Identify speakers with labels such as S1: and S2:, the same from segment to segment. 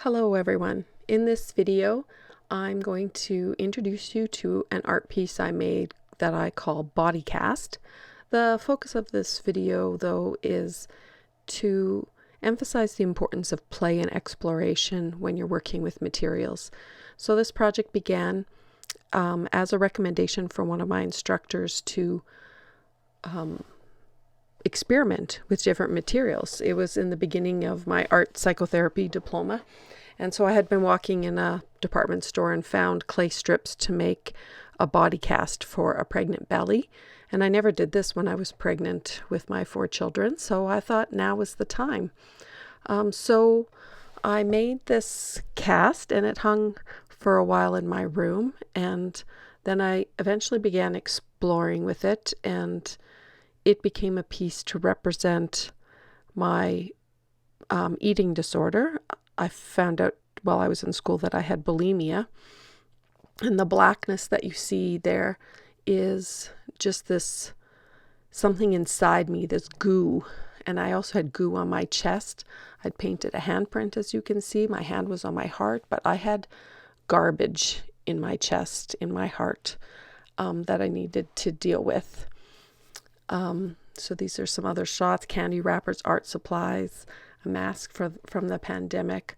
S1: Hello everyone. In this video, I'm going to introduce you to an art piece I made that I call Body Cast. The focus of this video though is to emphasize the importance of play and exploration when you're working with materials. So this project began as a recommendation from one of my instructors to experiment with different materials. It was in the beginning of my art psychotherapy diploma. And so I had been walking in a department store and found clay strips to make a body cast for a pregnant belly. And I never did this when I was pregnant with my 4 children. So I thought now was the time. So I made this cast and it hung for a while in my room. And then I eventually began exploring with it, and it became a piece to represent my eating disorder. I found out while I was in school that I had bulimia, and the blackness that you see there is just this something inside me, this goo. And I also had goo on my chest. I'd painted a handprint, as you can see. My hand was on my heart, but I had garbage in my chest, in my heart, that I needed to deal with. So these are some other shots: candy wrappers, art supplies, a mask from the pandemic.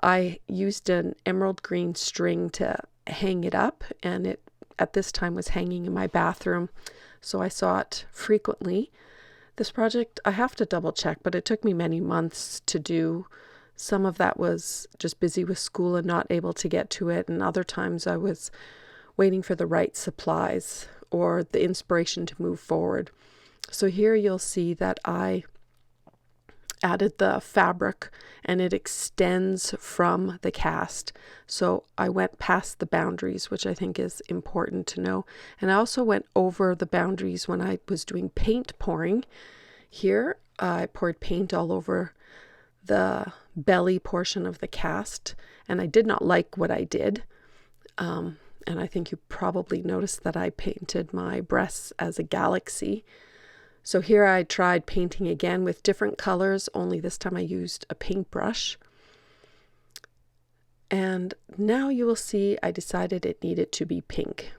S1: I used an emerald green string to hang it up, and it at this time was hanging in my bathroom, so I saw it frequently. This project, I have to double check, but it took me many months to do. Some of that was just busy with school and not able to get to it, and other times I was waiting for the right supplies or the inspiration to move forward. So here you'll see that I added the fabric and it extends from the cast. So I went past the boundaries, which I think is important to know. And I also went over the boundaries when I was doing paint pouring. Here I poured paint all over the belly portion of the cast, and I did not like what I did. And I think you probably noticed that I painted my breasts as a galaxy. So here I tried painting again with different colors, only this time I used a paintbrush. And now you will see I decided it needed to be pink.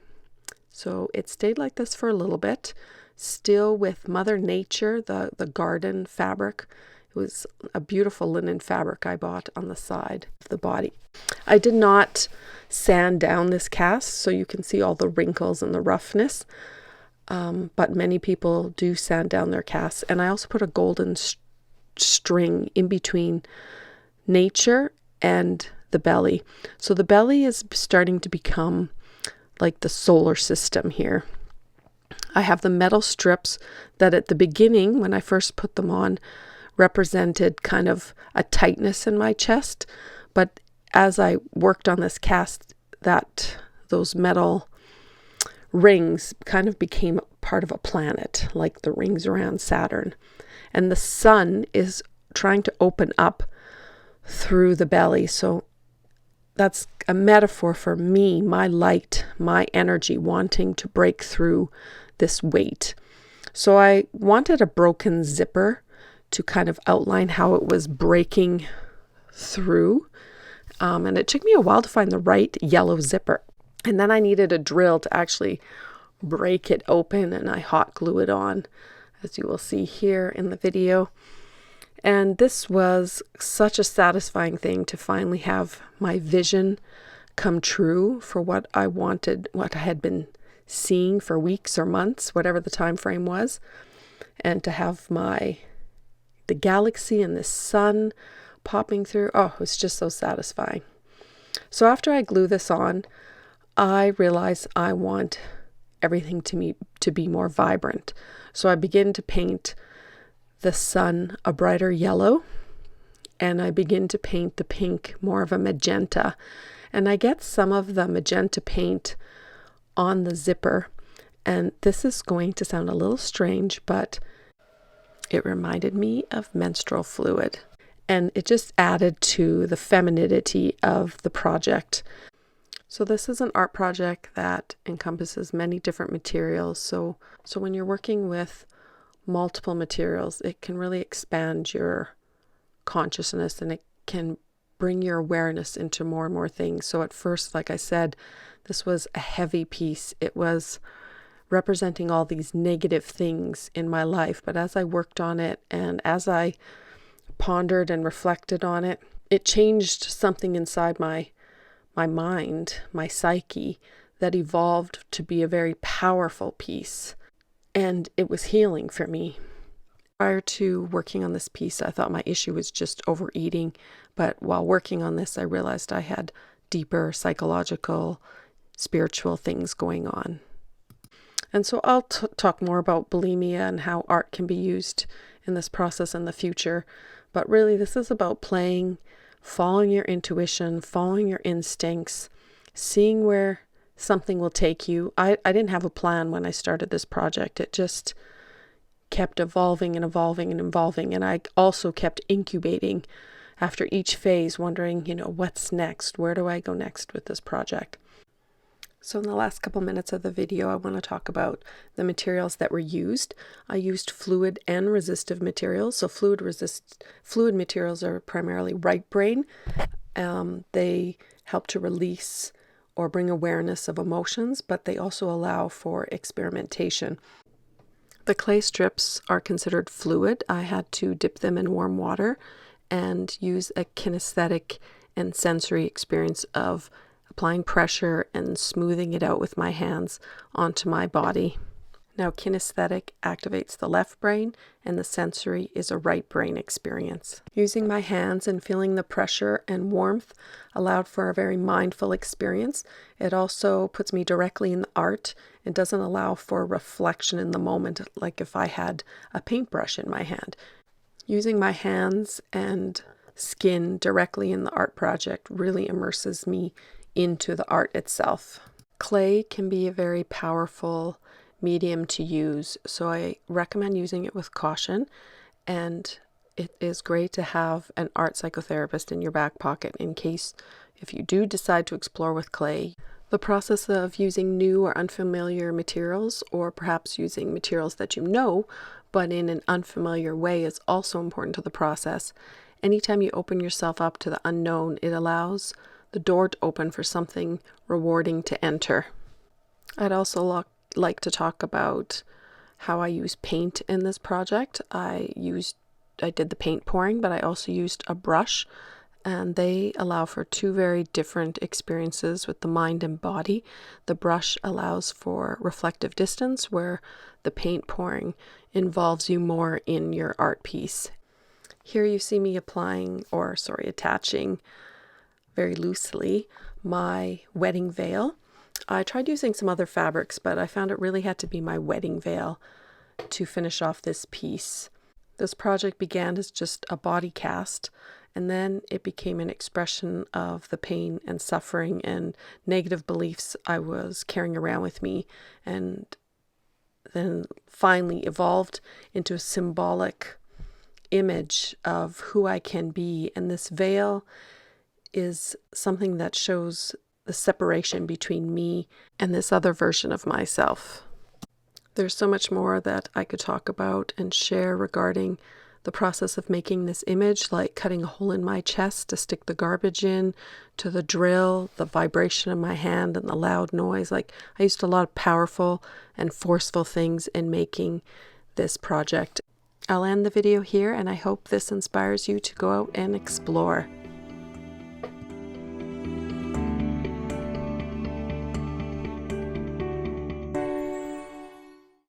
S1: So it stayed like this for a little bit, still with Mother Nature, the garden fabric. It was a beautiful linen fabric I bought on the side of the body. I did not sand down this cast, so you can see all the wrinkles and the roughness. But many people do sand down their casts. And I also put a golden string in between nature and the belly. So the belly is starting to become like the solar system here. I have the metal strips that at the beginning, when I first put them on, represented kind of a tightness in my chest. But as I worked on this cast, those metal rings kind of became part of a planet, like the rings around Saturn. And the sun is trying to open up through the belly. So that's a metaphor for me, my light, my energy wanting to break through this weight. So I wanted a broken zipper to kind of outline how it was breaking through. And it took me a while to find the right yellow zipper. And then I needed a drill to actually break it open, and I hot glue it on, as you will see here in the video. And this was such a satisfying thing to finally have my vision come true for what I wanted, what I had been seeing for weeks or months, whatever the time frame was, and to have the galaxy and the sun popping through. Oh, it was just so satisfying. So after I glue this on, I realized I want everything to be more vibrant. So I begin to paint the sun a brighter yellow, and I begin to paint the pink more of a magenta. And I get some of the magenta paint on the zipper. And this is going to sound a little strange, but it reminded me of menstrual fluid. And it just added to the femininity of the project. So this is an art project that encompasses many different materials. So when you're working with multiple materials, it can really expand your consciousness, and it can bring your awareness into more and more things. So at first, like I said, this was a heavy piece. It was representing all these negative things in my life. But as I worked on it and as I pondered and reflected on it, it changed something inside my mind, my psyche, that evolved to be a very powerful piece. And it was healing for me. Prior to working on this piece, I thought my issue was just overeating. But while working on this, I realized I had deeper psychological, spiritual things going on. And so I'll talk more about bulimia and how art can be used in this process in the future. But really, this is about playing, following your intuition, following your instincts, seeing where something will take you. I didn't have a plan when I started this project. It just kept evolving and evolving and evolving. And I also kept incubating after each phase, wondering, what's next? Where do I go next with this project? So in the last couple minutes of the video, I want to talk about the materials that were used. I used fluid and resistive materials. So fluid materials are primarily right brain. They help to release or bring awareness of emotions, but they also allow for experimentation. The clay strips are considered fluid. I had to dip them in warm water and use a kinesthetic and sensory experience of applying pressure and smoothing it out with my hands onto my body. Now, kinesthetic activates the left brain, and the sensory is a right brain experience. Using my hands and feeling the pressure and warmth allowed for a very mindful experience. It also puts me directly in the art. It doesn't allow for reflection in the moment, like if I had a paintbrush in my hand. Using my hands and skin directly in the art project really immerses me into the art itself. Clay can be a very powerful medium to use, so I recommend using it with caution, and it is great to have an art psychotherapist in your back pocket in case if you do decide to explore with clay. The process of using new or unfamiliar materials, or perhaps using materials that you know but in an unfamiliar way, is also important to the process. Anytime you open yourself up to the unknown, it allows the door to open for something rewarding to enter. I'd also like to talk about how I use paint in this project. I did the paint pouring, but I also used a brush, and they allow for two very different experiences with the mind and body. The brush allows for reflective distance, where the paint pouring involves you more in your art piece. Here you see me attaching very loosely my wedding veil. I tried using some other fabrics, but I found it really had to be my wedding veil to finish off this piece. This project began as just a body cast, and then it became an expression of the pain and suffering and negative beliefs I was carrying around with me, and then finally evolved into a symbolic image of who I can be. And this veil is something that shows the separation between me and this other version of myself. There's so much more that I could talk about and share regarding the process of making this image, like cutting a hole in my chest to stick the garbage in, to the drill, the vibration in my hand, and the loud noise. I used a lot of powerful and forceful things in making this project. I'll end the video here, and I hope this inspires you to go out and explore.